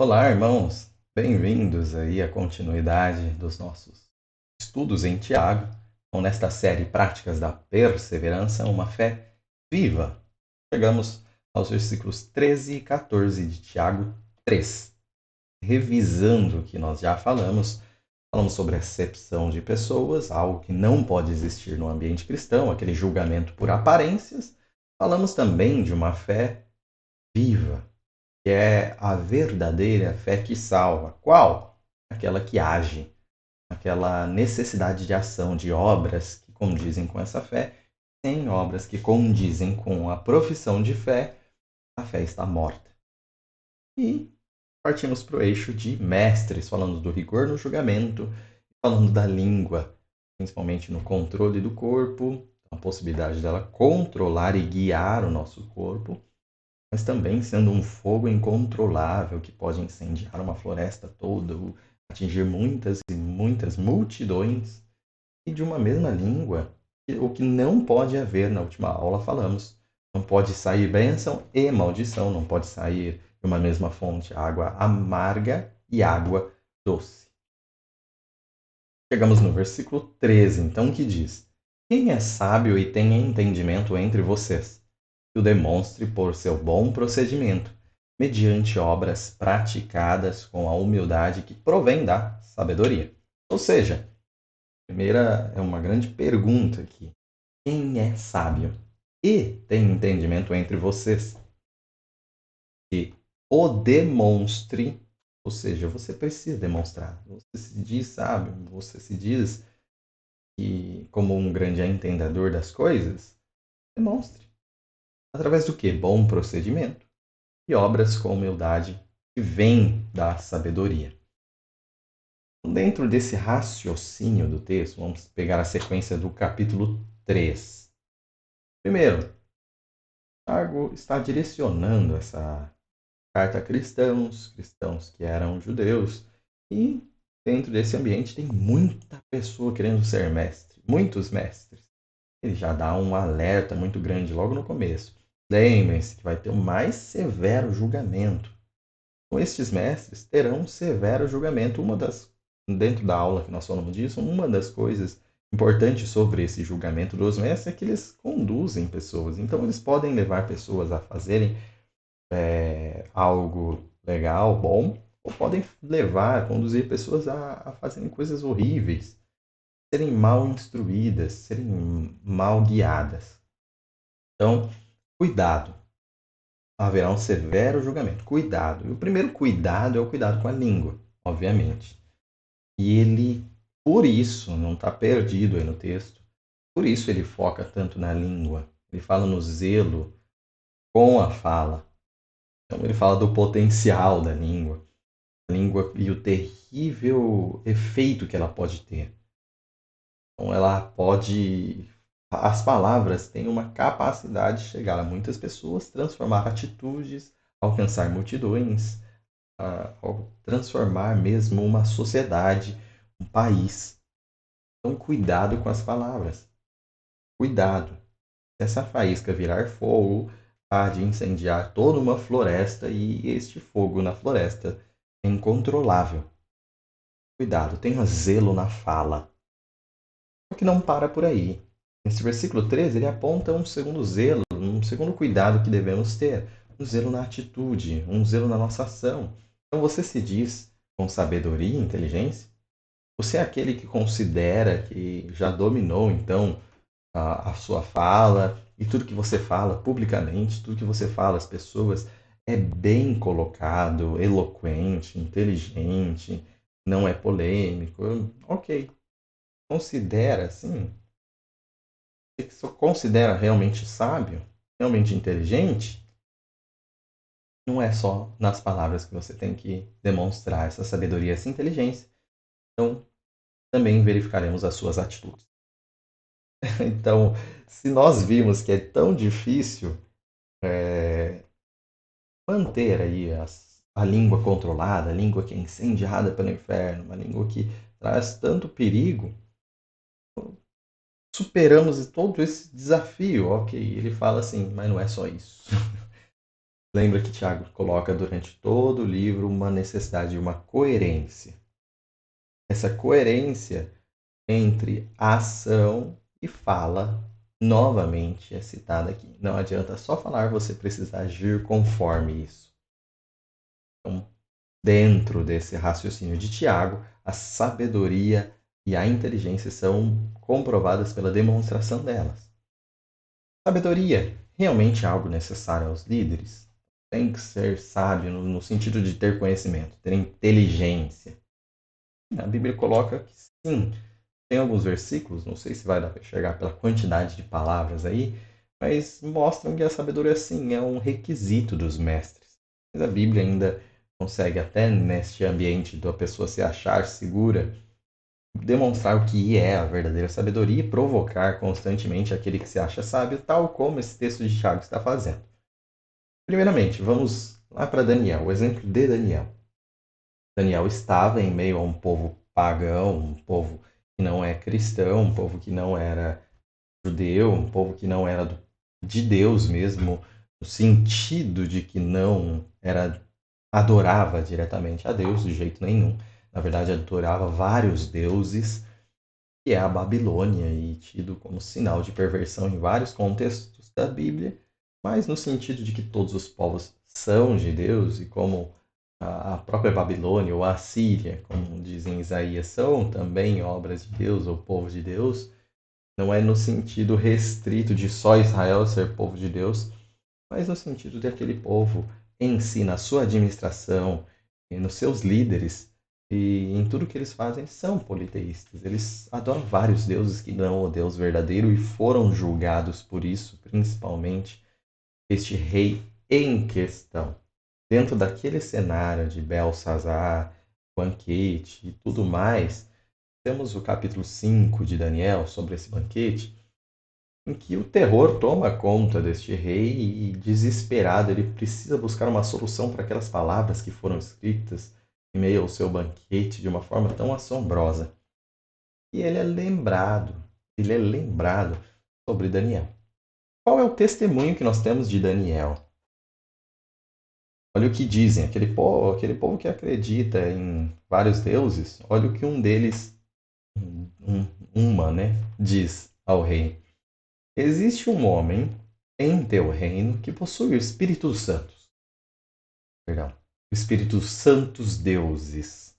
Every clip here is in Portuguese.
Olá, irmãos! Bem-vindos aí à continuidade dos nossos estudos em Tiago, então, nesta série Práticas da Perseverança, uma fé viva. Chegamos aos versículos 13 e 14 de Tiago 3. Revisando o que nós já falamos sobre a acepção de pessoas, algo que não pode existir no ambiente cristão, aquele julgamento por aparências. Falamos também de uma fé viva, que é a verdadeira fé que salva. Qual? Aquela que age, aquela necessidade de ação, de obras que condizem com essa fé. Sem obras que condizem com a profissão de fé, a fé está morta. E partimos para o eixo de mestres, falando do rigor no julgamento, falando da língua, principalmente no controle do corpo, a possibilidade dela controlar e guiar o nosso corpo, mas também sendo um fogo incontrolável que pode incendiar uma floresta toda, ou atingir muitas e muitas multidões, e de uma mesma língua, o que não pode haver, na última aula falamos, não pode sair bênção e maldição, não pode sair de uma mesma fonte água amarga e água doce. Chegamos no versículo 13, então, que diz: Quem é sábio e tem entendimento entre vocês? Que o demonstre por seu bom procedimento, mediante obras praticadas com a humildade que provém da sabedoria. Ou seja, a primeira é uma grande pergunta aqui. Quem é sábio e tem entendimento entre vocês? Que o demonstre, ou seja, você precisa demonstrar. Você se diz sábio, você se diz que como um grande entendedor das coisas, demonstre. Através do que? Bom procedimento e obras com humildade que vêm da sabedoria. Dentro desse raciocínio do texto, vamos pegar a sequência do capítulo 3. Primeiro, Tiago está direcionando essa carta a cristãos que eram judeus, e dentro desse ambiente tem muita pessoa querendo ser mestre, muitos mestres. Ele já dá um alerta muito grande logo no começo. Lembrem-se que vai ter um mais severo julgamento. Então, estes mestres terão um severo julgamento. Dentro da aula que nós falamos disso, uma das coisas importantes sobre esse julgamento dos mestres é que eles conduzem pessoas. Então, eles podem levar pessoas a fazerem algo legal, bom, ou podem conduzir pessoas a fazerem coisas horríveis, serem mal instruídas, serem mal guiadas. Então, cuidado. Haverá um severo julgamento. Cuidado. E o primeiro cuidado é o cuidado com a língua, obviamente. E ele, por isso, não está perdido aí no texto, por isso ele foca tanto na língua. Ele fala no zelo com a fala. Então ele fala do potencial da língua, a língua e o terrível efeito que ela pode ter. Então ela pode, as palavras têm uma capacidade de chegar a muitas pessoas, transformar atitudes, alcançar multidões, transformar mesmo uma sociedade, um país. Então cuidado com as palavras. Cuidado. Se essa faísca virar fogo, há de incendiar toda uma floresta, e este fogo na floresta é incontrolável. Cuidado, tenha zelo na fala. Só que não para por aí. Nesse versículo 13, ele aponta um segundo zelo, um segundo cuidado que devemos ter. Um zelo na atitude, um zelo na nossa ação. Então você se diz com sabedoria e inteligência? Você é aquele que considera que já dominou, então, a sua fala, e tudo que você fala publicamente, tudo que você fala às pessoas é bem colocado, eloquente, inteligente, não é polêmico. Ok, considera assim, você só considera realmente sábio, realmente inteligente, não é só nas palavras que você tem que demonstrar essa sabedoria, essa inteligência. Então, também verificaremos as suas atitudes. Então, se nós vimos que é tão difícil manter aí a língua controlada, a língua que é incendiada pelo inferno, uma língua que traz tanto perigo, superamos todo esse desafio. Ok, ele fala assim, mas não é só isso. Lembra que Tiago coloca durante todo o livro uma necessidade de uma coerência. Essa coerência entre ação e fala, novamente é citada aqui. Não adianta só falar, você precisa agir conforme isso. Então, dentro desse raciocínio de Tiago, a sabedoria e a inteligência são comprovadas pela demonstração delas. Sabedoria realmente é algo necessário aos líderes? Tem que ser sábio no sentido de ter conhecimento, ter inteligência. A Bíblia coloca que sim. Tem alguns versículos, não sei se vai dar para enxergar pela quantidade de palavras aí, mas mostram que a sabedoria sim é um requisito dos mestres. Mas a Bíblia ainda consegue, até neste ambiente da pessoa se achar segura, demonstrar o que é a verdadeira sabedoria e provocar constantemente aquele que se acha sábio, tal como esse texto de Tiago está fazendo. Primeiramente, vamos lá para Daniel, o exemplo de Daniel. Daniel estava em meio a um povo pagão, um povo que não é cristão, um povo que não era judeu, um povo que não era de Deus mesmo, no sentido de que não era adorava diretamente a Deus de jeito nenhum. Na verdade, adorava vários deuses, que é a Babilônia, e tido como sinal de perversão em vários contextos da Bíblia, mas no sentido de que todos os povos são de Deus, e como a própria Babilônia ou a Síria, como dizem Isaías, são também obras de Deus ou povo de Deus, não é no sentido restrito de só Israel ser povo de Deus, mas no sentido de aquele povo em si, na sua administração, e nos seus líderes e em tudo que eles fazem, são politeístas. Eles adoram vários deuses que não o Deus verdadeiro e foram julgados por isso, principalmente este rei em questão. Dentro daquele cenário de Belsazar, banquete e tudo mais, temos o capítulo 5 de Daniel sobre esse banquete, em que o terror toma conta deste rei e, desesperado, ele precisa buscar uma solução para aquelas palavras que foram escritas em meio ao seu banquete de uma forma tão assombrosa. E ele é lembrado sobre Daniel. Qual é o testemunho que nós temos de Daniel? Olha o que dizem, aquele povo que acredita em vários deuses, olha o que um deles, uma, né, diz ao rei. Existe um homem em teu reino que possui o Espírito Santo. Perdão. O Espírito Santos Deuses.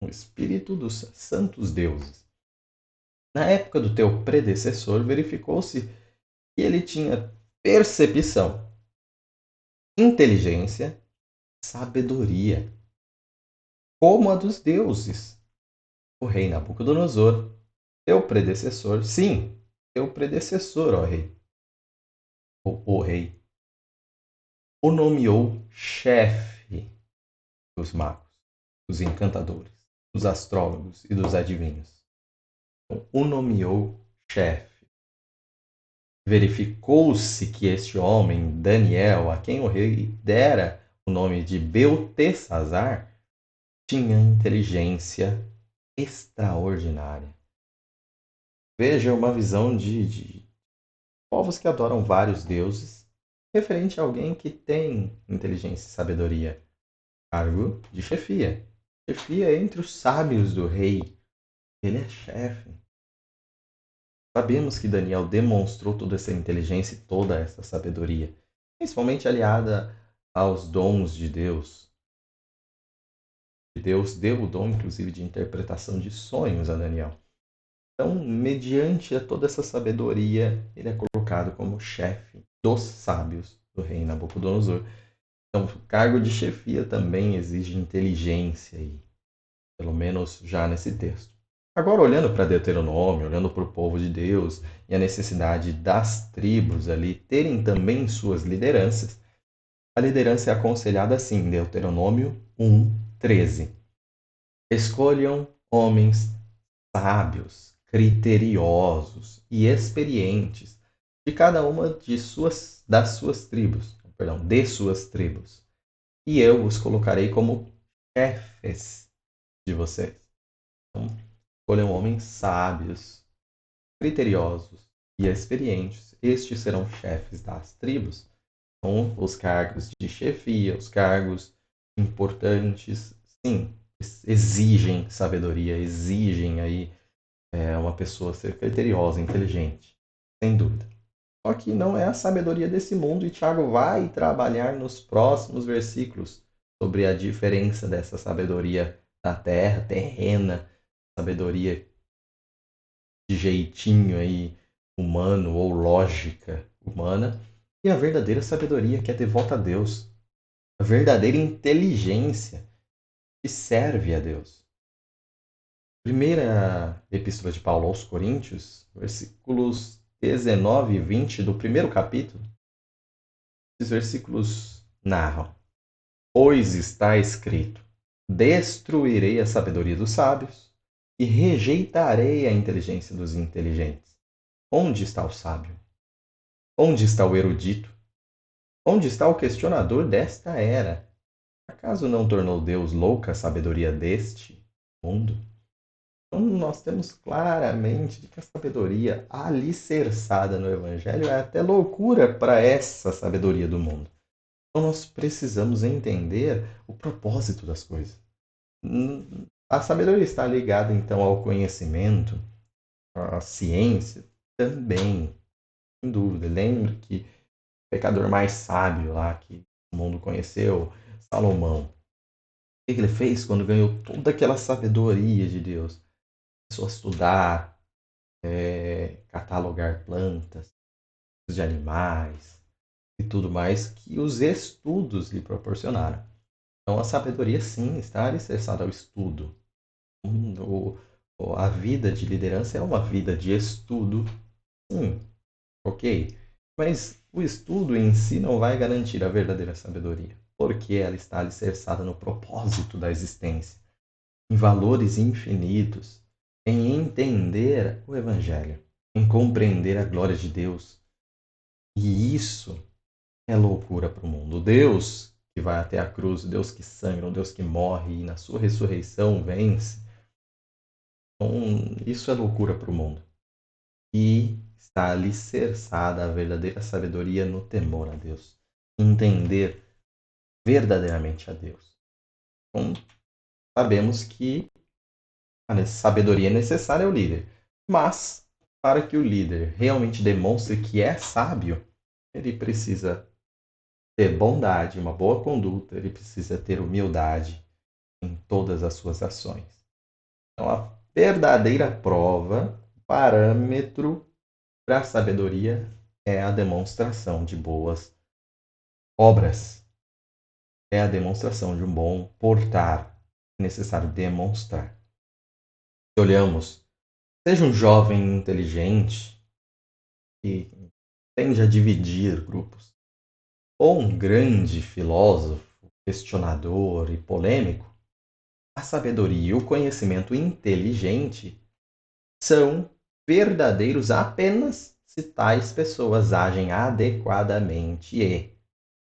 O Espírito dos Santos Deuses. Na época do teu predecessor, verificou-se que ele tinha percepção, inteligência, sabedoria, como a dos deuses. O rei Nabucodonosor, teu predecessor, sim, teu predecessor, ó rei, o rei, o nomeou chefe dos magos, dos encantadores, dos astrólogos e dos adivinhos. Então, o nomeou chefe. Verificou-se que este homem, Daniel, a quem o rei dera o nome de Beltesazar, tinha inteligência extraordinária. Veja uma visão de povos que adoram vários deuses, referente a alguém que tem inteligência e sabedoria. Cargo de chefia. Chefia entre os sábios do rei. Ele é chefe. Sabemos que Daniel demonstrou toda essa inteligência e toda essa sabedoria, principalmente aliada aos dons de Deus. Deus deu o dom, inclusive, de interpretação de sonhos a Daniel. Então, mediante toda essa sabedoria, ele é colocado como chefe dos sábios do rei Nabucodonosor. Então, o cargo de chefia também exige inteligência, e, pelo menos já nesse texto. Agora, olhando para Deuteronômio, olhando para o povo de Deus e a necessidade das tribos ali terem também suas lideranças, a liderança é aconselhada assim, em Deuteronômio 1:13. Escolham homens sábios, criteriosos e experientes de cada uma das suas tribos, perdão, de suas tribos, e eu os colocarei como chefes de vocês. Então, escolham homens sábios, criteriosos e experientes. Estes serão chefes das tribos. Então, os cargos de chefia, os cargos importantes, sim, exigem sabedoria, exigem aí uma pessoa ser criteriosa, inteligente, sem dúvida. Só que não é a sabedoria desse mundo, e Tiago vai trabalhar nos próximos versículos sobre a diferença dessa sabedoria da terra, terrena, sabedoria de jeitinho aí humano ou lógica humana, e a verdadeira sabedoria que é devota a Deus, a verdadeira inteligência que serve a Deus. Primeira Epístola de Paulo aos Coríntios, versículos 19 e 20 do primeiro capítulo, esses versículos narram: Pois está escrito: Destruirei a sabedoria dos sábios e rejeitarei a inteligência dos inteligentes. Onde está o sábio? Onde está o erudito? Onde está o questionador desta era? Acaso não tornou Deus louca a sabedoria deste mundo? Então, nós temos claramente de que a sabedoria alicerçada no Evangelho é até loucura para essa sabedoria do mundo. Então, nós precisamos entender o propósito das coisas. A sabedoria está ligada, então, ao conhecimento, à ciência também, sem dúvida. Lembre que o pecador mais sábio lá que o mundo conheceu, Salomão, o que ele fez quando ganhou toda aquela sabedoria de Deus? Começou a estudar, catalogar plantas, de animais e tudo mais que os estudos lhe proporcionaram. Então, a sabedoria, sim, está alicerçada ao estudo. A vida de liderança é uma vida de estudo, sim, ok? Mas o estudo em si não vai garantir a verdadeira sabedoria, porque ela está alicerçada no propósito da existência, em valores infinitos, em entender o Evangelho, em compreender a glória de Deus. E isso é loucura para o mundo. Deus que vai até a cruz, Deus que sangra, um Deus que morre e na sua ressurreição vence. Então, isso é loucura para o mundo. E está alicerçada a verdadeira sabedoria no temor a Deus. Entender verdadeiramente a Deus. Então, sabemos que a sabedoria necessária ao líder. Mas, para que o líder realmente demonstre que é sábio, ele precisa ter bondade, uma boa conduta, ele precisa ter humildade em todas as suas ações. Então, a verdadeira prova, parâmetro para a sabedoria é a demonstração de boas obras, é a demonstração de um bom portar. É necessário demonstrar. Se olhamos, seja um jovem inteligente que tende a dividir grupos, ou um grande filósofo, questionador e polêmico, a sabedoria e o conhecimento inteligente são verdadeiros apenas se tais pessoas agem adequadamente e,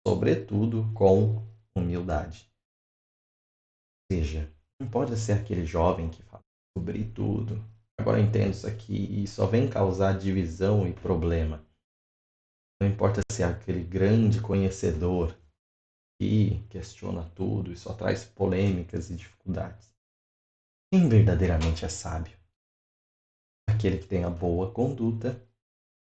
sobretudo, com humildade. Ou seja, não pode ser aquele jovem que fala sobre tudo. Agora eu entendo isso aqui e só vem causar divisão e problema. Não importa se é aquele grande conhecedor que questiona tudo e só traz polêmicas e dificuldades. Quem verdadeiramente é sábio? Aquele que tem a boa conduta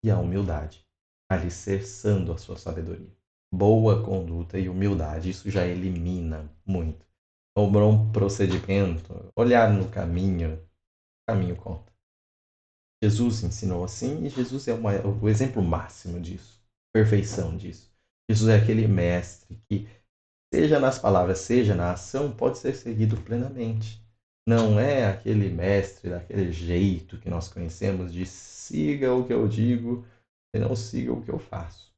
e a humildade, alicerçando a sua sabedoria. Boa conduta e humildade, isso já elimina muito. O bom procedimento, olhar no caminho, o caminho conta. Jesus ensinou assim e Jesus é o exemplo máximo disso, perfeição disso. Jesus é aquele mestre que, seja nas palavras, seja na ação, pode ser seguido plenamente. Não é aquele mestre daquele jeito que nós conhecemos de siga o que eu digo e não siga o que eu faço.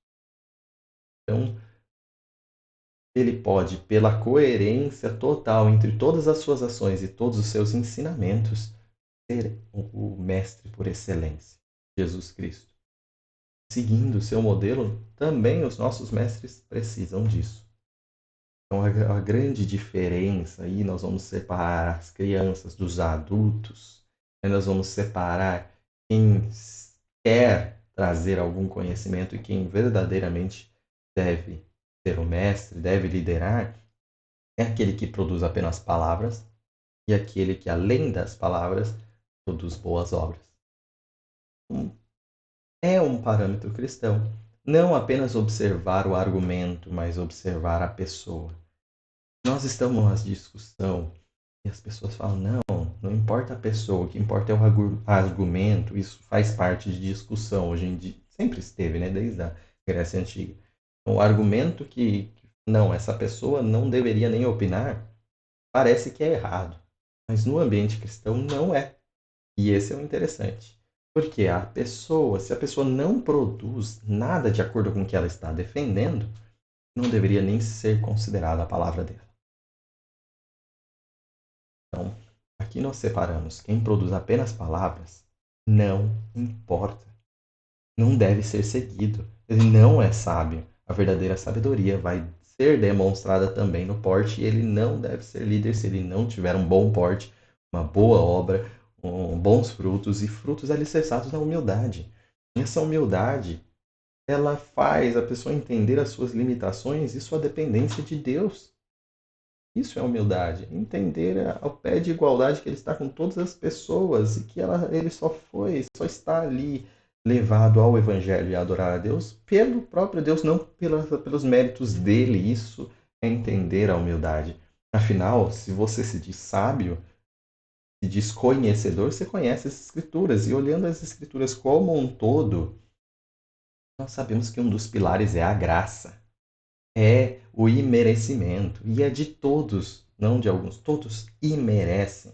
Então, ele pode, pela coerência total entre todas as suas ações e todos os seus ensinamentos, ser o mestre por excelência, Jesus Cristo. Seguindo o seu modelo, também os nossos mestres precisam disso. Então, a grande diferença aí, nós vamos separar as crianças dos adultos, aí nós vamos separar quem quer trazer algum conhecimento e quem verdadeiramente deve ser o mestre, deve liderar, é aquele que produz apenas palavras e aquele que, além das palavras, produz boas obras. Então, é um parâmetro cristão. Não apenas observar o argumento, mas observar a pessoa. Nós estamos numa discussão e as pessoas falam: não importa a pessoa, o que importa é o argumento. Isso faz parte de discussão hoje em dia. Sempre esteve, né? Desde a Grécia Antiga. Então, o argumento não, essa pessoa não deveria nem opinar, parece que é errado. Mas no ambiente cristão não é. E esse é o interessante. Porque se a pessoa não produz nada de acordo com o que ela está defendendo, não deveria nem ser considerada a palavra dela. Então, aqui nós separamos quem produz apenas palavras, não importa. Não deve ser seguido. Ele não é sábio. A verdadeira sabedoria vai ser demonstrada também no porte e ele não deve ser líder se ele não tiver um bom porte, uma boa obra, bons frutos e frutos alicerçados na humildade. E essa humildade, ela faz a pessoa entender as suas limitações e sua dependência de Deus. Isso é humildade, entender ao pé de igualdade que ele está com todas as pessoas e que ele só está ali levado ao Evangelho e a adorar a Deus pelo próprio Deus, não pelos méritos dele. Isso é entender a humildade. Afinal, se você se diz sábio, se diz conhecedor, você conhece as Escrituras. E olhando as Escrituras como um todo, nós sabemos que um dos pilares é a graça. É o imerecimento. E é de todos, não de alguns. Todos imerecem.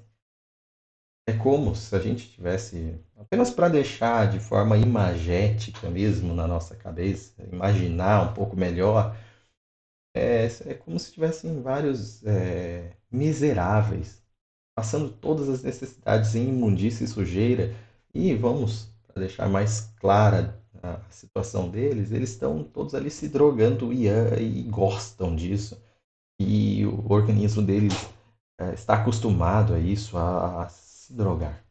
É como se a gente tivesse, apenas para deixar de forma imagética mesmo na nossa cabeça, imaginar um pouco melhor, é como se tivessem vários miseráveis, passando todas as necessidades em imundícia e sujeira. E vamos, para deixar mais clara a situação deles, eles estão todos ali se drogando e gostam disso. E o organismo deles está acostumado a isso, a se drogar.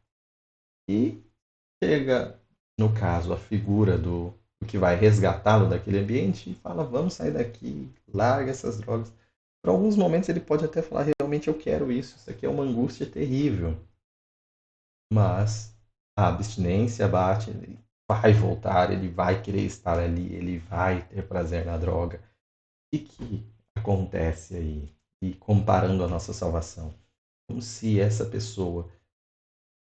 E chega, no caso, a figura do que vai resgatá-lo daquele ambiente e fala: vamos sair daqui, larga essas drogas. Por alguns momentos ele pode até falar: realmente eu quero isso aqui é uma angústia terrível. Mas a abstinência bate, ele vai voltar, ele vai querer estar ali, ele vai ter prazer na droga. O que acontece aí? E comparando a nossa salvação, como se essa pessoa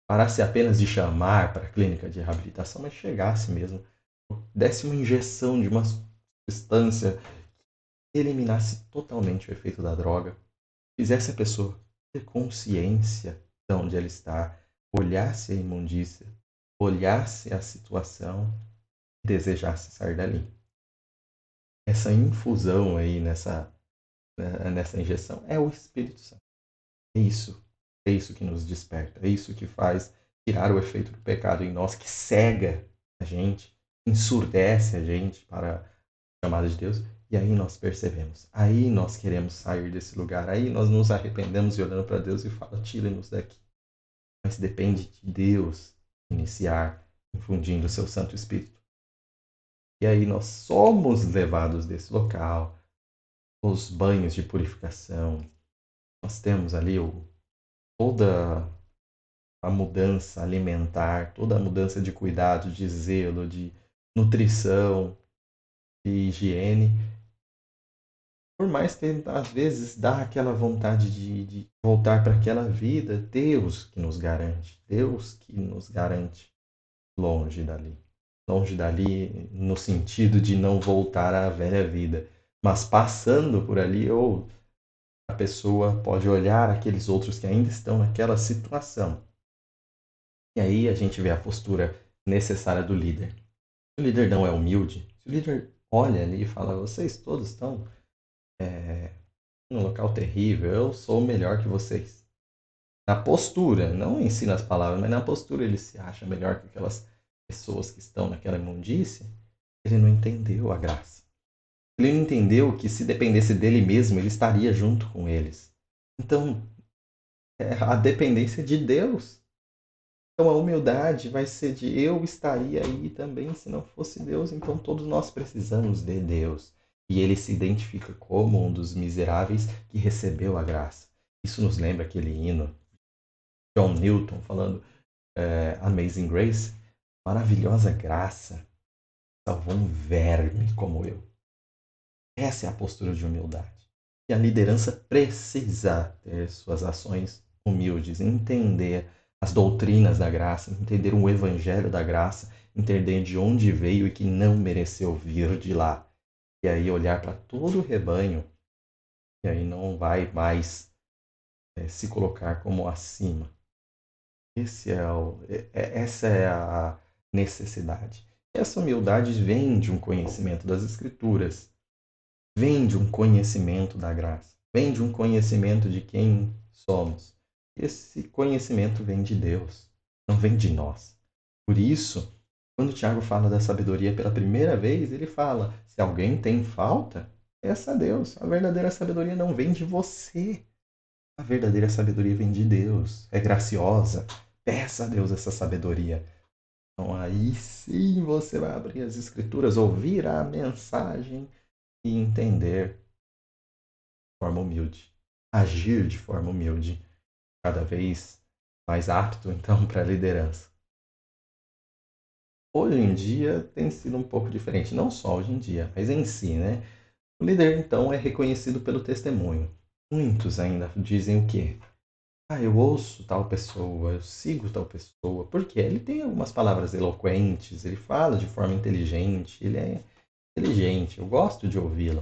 parasse apenas de chamar para a clínica de reabilitação, mas chegasse mesmo, desse uma injeção de uma substância que eliminasse totalmente o efeito da droga, fizesse a pessoa ter consciência de onde ela está, olhasse a imundícia, olhasse a situação e desejasse sair dali. Essa infusão aí nessa injeção é o Espírito Santo. É isso que nos desperta, é isso que faz tirar o efeito do pecado em nós, que cega a gente, ensurdece a gente para a chamada de Deus, e aí nós percebemos, aí nós queremos sair desse lugar, aí nós nos arrependemos e olhando para Deus e fala: tire-nos daqui. Mas depende de Deus iniciar, infundindo o seu Santo Espírito. E aí nós somos levados desse local, os banhos de purificação, nós temos ali toda a mudança alimentar, toda a mudança de cuidado, de zelo, de nutrição, de higiene. Por mais que às vezes dá aquela vontade de voltar para aquela vida, Deus que nos garante longe dali. Longe dali no sentido de não voltar à velha vida, mas passando por ali, ou a pessoa pode olhar aqueles outros que ainda estão naquela situação. E aí a gente vê a postura necessária do líder. Se o líder não é humilde, se o líder olha ali e fala: vocês todos estão num local terrível, eu sou melhor que vocês. Na postura, não ensina as palavras, mas na postura ele se acha melhor que aquelas pessoas que estão naquela imundície. Ele não entendeu a graça. Ele não entendeu que se dependesse dele mesmo, ele estaria junto com eles. Então, a dependência de Deus. Então, a humildade vai ser de: eu estaria aí também se não fosse Deus. Então, todos nós precisamos de Deus. e ele se identifica como um dos miseráveis que recebeu a graça. Isso nos lembra aquele hino, John Newton falando Amazing Grace, maravilhosa graça, salvou um verme como eu. Essa é a postura de humildade. E a liderança precisa ter suas ações humildes, entender as doutrinas da graça, entender o evangelho da graça, entender de onde veio e que não mereceu vir de lá. E aí olhar para todo o rebanho, e aí não vai mais se colocar como acima. Essa é a necessidade. Essa humildade vem de um conhecimento das Escrituras, vem de um conhecimento da graça, vem de um conhecimento de quem somos. Esse conhecimento vem de Deus, não vem de nós. Por isso, quando o Tiago fala da sabedoria pela primeira vez, ele fala: se alguém tem falta, peça a Deus. A verdadeira sabedoria não vem de você. A verdadeira sabedoria vem de Deus. É graciosa. Peça a Deus essa sabedoria. Então aí sim você vai abrir as escrituras, ouvir a mensagem e entender de forma humilde. Agir de forma humilde. Cada vez mais apto, então, para a liderança. Hoje em dia tem sido um pouco diferente. Não só hoje em dia, mas em si, né? O líder, então, é reconhecido pelo testemunho. Muitos ainda dizem o quê? Ah, eu ouço tal pessoa, eu sigo tal pessoa. Porque ele tem algumas palavras eloquentes, ele fala de forma inteligente, ele é inteligente, eu gosto de ouvi-lo.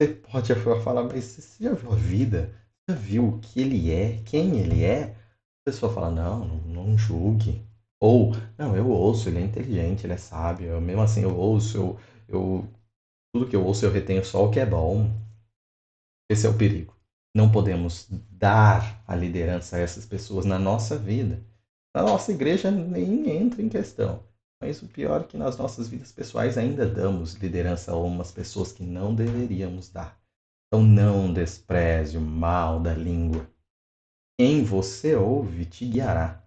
Você pode falar, mas você já viu a vida? Você já viu o que ele é, quem ele é? A pessoa fala, não julgue. Ou, não, eu ouço, ele é inteligente, ele é sábio, mesmo assim eu ouço, tudo que eu ouço eu retenho só o que é bom. Esse é o perigo. Não podemos dar a liderança a essas pessoas na nossa vida. Na nossa igreja nem entra em questão. Mas o pior é que nas nossas vidas pessoais ainda damos liderança a umas pessoas que não deveríamos dar. Então não despreze o mal da língua. Quem você ouve te guiará.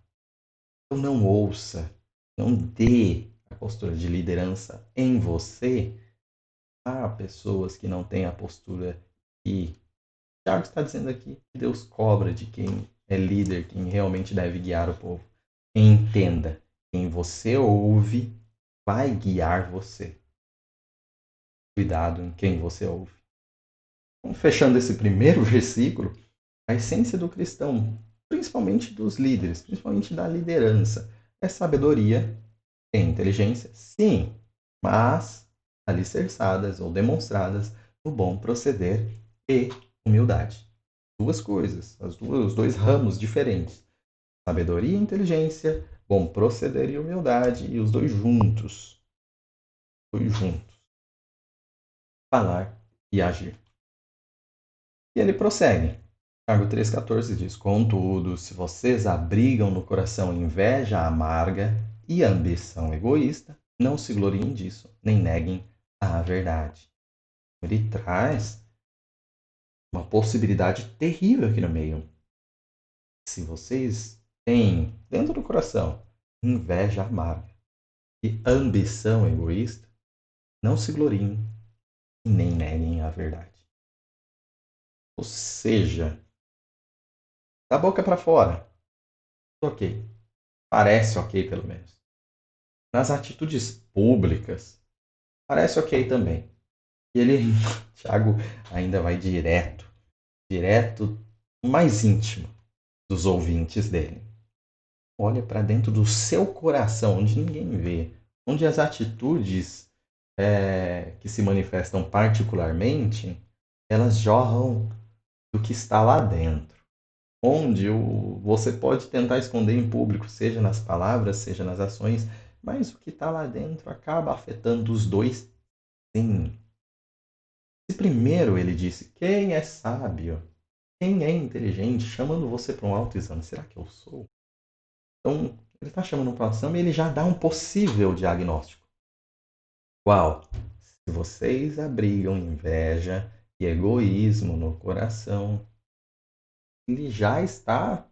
Então não ouça, não dê a postura de liderança em você a pessoas que não têm a postura que Tiago está dizendo aqui que Deus cobra de quem é líder, quem realmente deve guiar o povo. Entenda, quem você ouve vai guiar você. Cuidado em quem você ouve. Então, fechando esse primeiro versículo, a essência do cristão, principalmente dos líderes, principalmente da liderança, é sabedoria e inteligência, sim, mas alicerçadas ou demonstradas no bom proceder e humildade. Duas coisas, os dois ramos diferentes. Sabedoria e inteligência, bom proceder e humildade, e os dois juntos. Dois juntos. Falar e agir. E ele prossegue. Tiago 3,14 diz: contudo, se vocês abrigam no coração inveja amarga e ambição egoísta, não se gloriem disso, nem neguem a verdade. Ele traz uma possibilidade terrível aqui no meio. Se vocês têm dentro do coração inveja amarga e ambição egoísta, não se gloriem e nem neguem a verdade. Ou seja, da boca para fora, ok. Parece ok, pelo menos. Nas atitudes públicas, parece ok também. E ele, Tiago, ainda vai direto, mais íntimo dos ouvintes dele. Olha para dentro do seu coração, onde ninguém vê, onde as atitudes que se manifestam particularmente, elas jorram do que está lá dentro. Onde você pode tentar esconder em público, seja nas palavras, seja nas ações, mas o que está lá dentro acaba afetando os dois, sim. Se primeiro ele disse, quem é sábio, quem é inteligente, chamando você para um autoexame, será que eu sou? Então, ele está chamando para um autoexame e ele já dá um possível diagnóstico. Qual? Se vocês abrigam inveja e egoísmo no coração, ele já está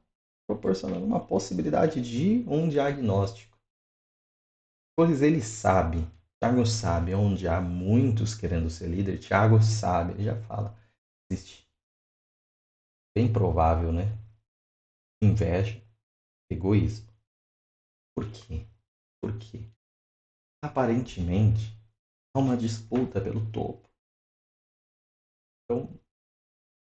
proporcionando uma possibilidade de um diagnóstico. Pois ele sabe Tiago sabe, onde há muitos querendo ser líder, Tiago sabe, ele já fala, existe, bem provável, né? Inveja, egoísmo. Por quê? Porque aparentemente há uma disputa pelo topo. Então,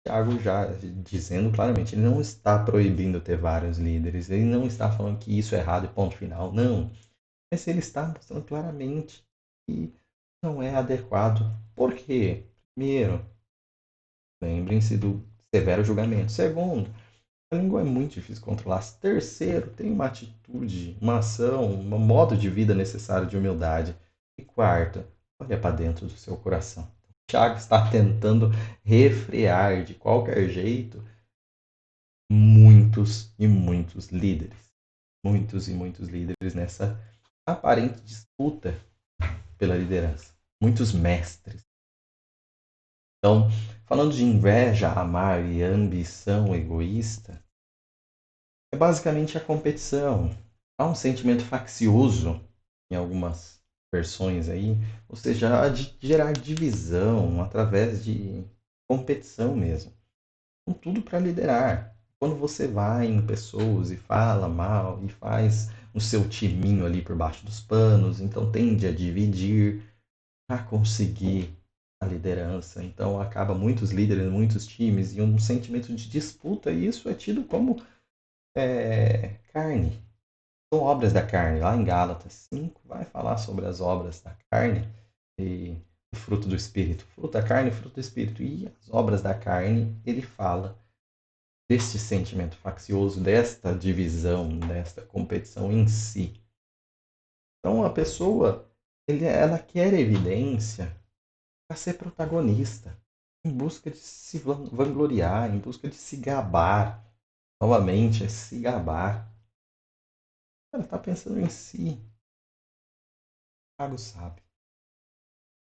Tiago já dizendo claramente, ele não está proibindo ter vários líderes, ele não está falando que isso é errado e ponto final, não. Mas ele está mostrando claramente que não é adequado. Por quê? Primeiro, lembrem-se do severo julgamento. Segundo, a língua é muito difícil de controlar. Terceiro, tem uma atitude, uma ação, um modo de vida necessário de humildade. E quarto, olha para dentro do seu coração. Tiago está tentando refrear de qualquer jeito muitos e muitos líderes. Muitos e muitos líderes nessa aparente disputa pela liderança. Muitos mestres. Então, falando de inveja, amar e ambição egoísta, é basicamente a competição. Há um sentimento faccioso em algumas versões aí, ou seja, de gerar divisão através de competição mesmo. Com tudo para liderar. Quando você vai em pessoas e fala mal e faz o seu timinho ali por baixo dos panos, então tende a dividir para conseguir a liderança. Então acaba muitos líderes, muitos times e um sentimento de disputa, e isso é tido como carne. São obras da carne. Lá em Gálatas 5 vai falar sobre as obras da carne e o fruto do Espírito. Fruto da carne e fruto do Espírito. E as obras da carne, ele fala deste sentimento faccioso, desta divisão, desta competição em si. Então a pessoa, ela quer evidência para ser protagonista, em busca de se vangloriar, em busca de se gabar. Novamente, é se gabar. Ela está pensando em si. Tiago sabe.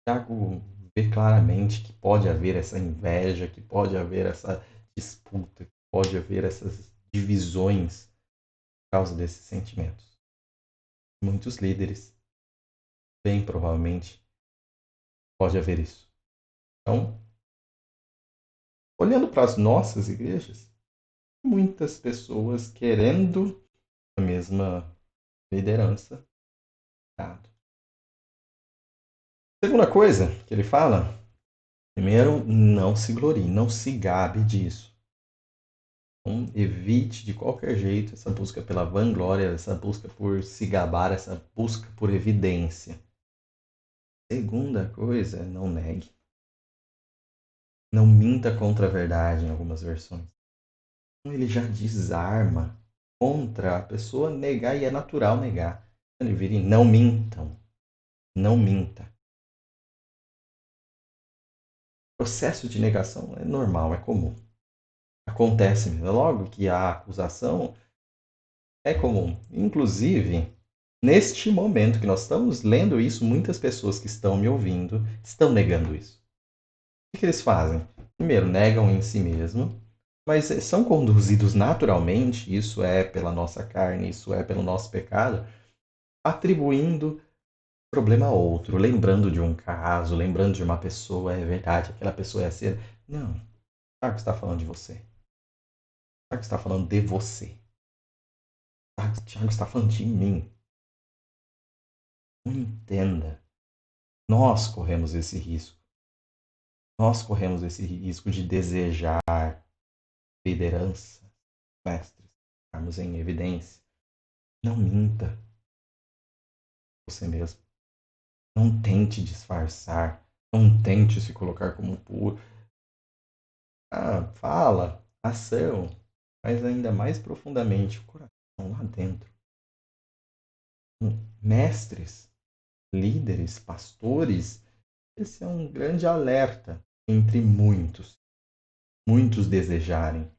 Tiago vê claramente que pode haver essa inveja, que pode haver essa disputa, que pode haver essas divisões por causa desses sentimentos. Muitos líderes, bem provavelmente, pode haver isso. Então, olhando para as nossas igrejas, muitas pessoas querendo a mesma liderança. Segunda coisa que ele fala, primeiro, não se glorie, não se gabe disso. Então, evite de qualquer jeito essa busca pela vanglória, essa busca por se gabar, essa busca por evidência. Segunda coisa, não negue. Não minta contra a verdade em algumas versões. Então, ele já desarma contra a pessoa negar, e é natural negar. Ele vira e não mintam. Não minta. O processo de negação é normal, é comum. Acontece mesmo. Logo que há acusação, é comum. Inclusive, neste momento que nós estamos lendo isso, muitas pessoas que estão me ouvindo estão negando isso. O que eles fazem? Primeiro, negam em si mesmo, mas são conduzidos naturalmente, isso é pela nossa carne, isso é pelo nosso pecado, atribuindo problema a outro, lembrando de um caso, lembrando de uma pessoa, é verdade, aquela pessoa é assim. Não, Tiago está falando de você. Tiago está falando de você. Tiago está falando de mim. Não entenda. Nós corremos esse risco. Nós corremos esse risco de desejar liderança, mestres, estarmos em evidência. Não minta você mesmo. Não tente disfarçar. Não tente se colocar como puro. Fala, ação, mas ainda mais profundamente o coração lá dentro. Mestres, líderes, pastores, esse é um grande alerta entre muitos. Muitos desejarem.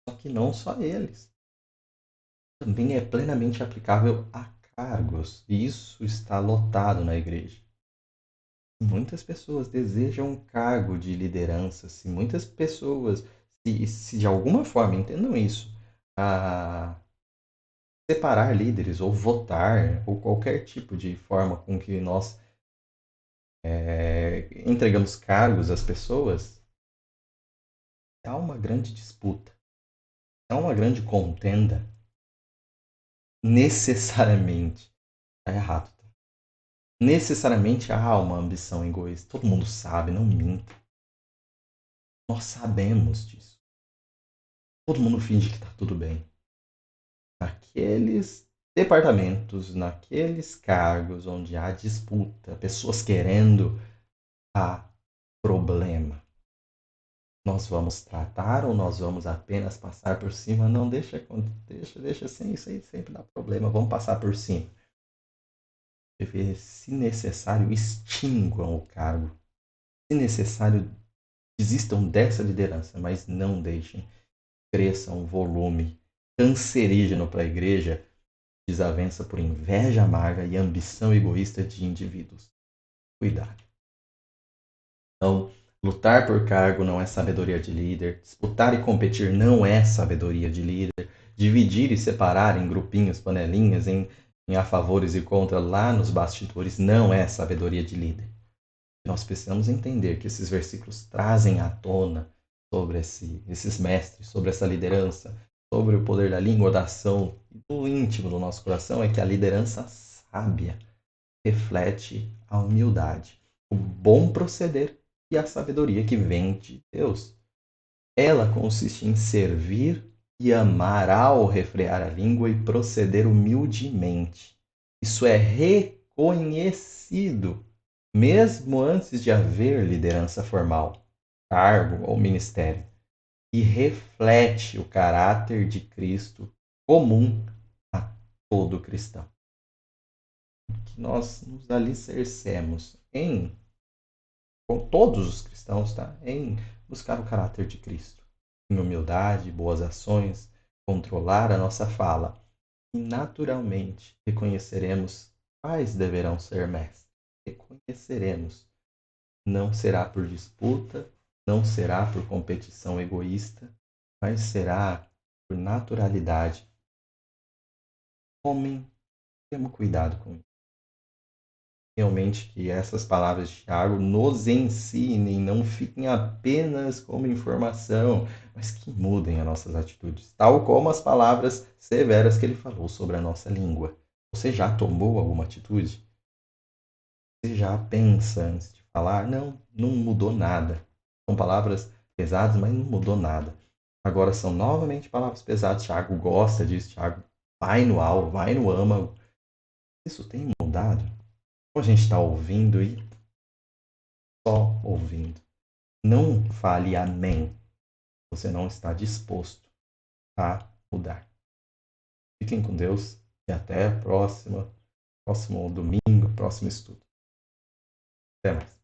Só que não só eles. Também é plenamente aplicável a cargos. E isso está lotado na igreja. Muitas pessoas desejam um cargo de liderança. Se muitas pessoas, se de alguma forma entendam isso, a separar líderes ou votar ou qualquer tipo de forma com que nós entregamos cargos às pessoas, há uma grande disputa, há uma grande contenda, necessariamente está errado. Necessariamente há uma ambição egoísta. Todo mundo sabe, não minta. Nós sabemos disso. Todo mundo finge que está tudo bem. Naqueles departamentos, naqueles cargos onde há disputa, pessoas querendo, há problema. Nós vamos tratar ou nós vamos apenas passar por cima? Não, deixa assim, isso aí sempre dá problema, vamos passar por cima. Se necessário, extinguam o cargo. Se necessário, desistam dessa liderança, mas não deixem cresça um volume cancerígeno para a igreja, desavença por inveja amarga e ambição egoísta de indivíduos. Cuidado. Então, lutar por cargo não é sabedoria de líder, disputar e competir não é sabedoria de líder, dividir e separar em grupinhos, panelinhas, em a favores e contra lá nos bastidores não é sabedoria de líder. Nós precisamos entender que esses versículos trazem à tona sobre esses mestres, sobre essa liderança, sobre o poder da língua, da ação, do íntimo do nosso coração, é que a liderança sábia reflete a humildade, o bom proceder e a sabedoria que vem de Deus. Ela consiste em servir e amar ao refrear a língua e proceder humildemente. Isso é reconhecido mesmo antes de haver liderança formal, cargo ou ministério, e reflete o caráter de Cristo comum a todo cristão. Que nós nos alicercemos com todos os cristãos, tá? Em buscar o caráter de Cristo, em humildade, boas ações, controlar a nossa fala, e naturalmente reconheceremos quais deverão ser mestres. Reconheceremos. Não será por disputa, não será por competição egoísta, mas será por naturalidade. Homem, temos cuidado com isso. Realmente que essas palavras de Tiago nos ensinem, não fiquem apenas como informação, mas que mudem as nossas atitudes, tal como as palavras severas que ele falou sobre a nossa língua. Você já tomou alguma atitude? Você já pensa antes de falar? Não, não mudou nada. São palavras pesadas, mas não mudou nada. Agora são novamente palavras pesadas. Tiago gosta disso. Tiago vai no alvo, vai no âmago. Isso tem mudado? Ou a gente está ouvindo e só ouvindo? Não fale amém. Você não está disposto a mudar. Fiquem com Deus e até a próximo domingo, próximo estudo. Até mais.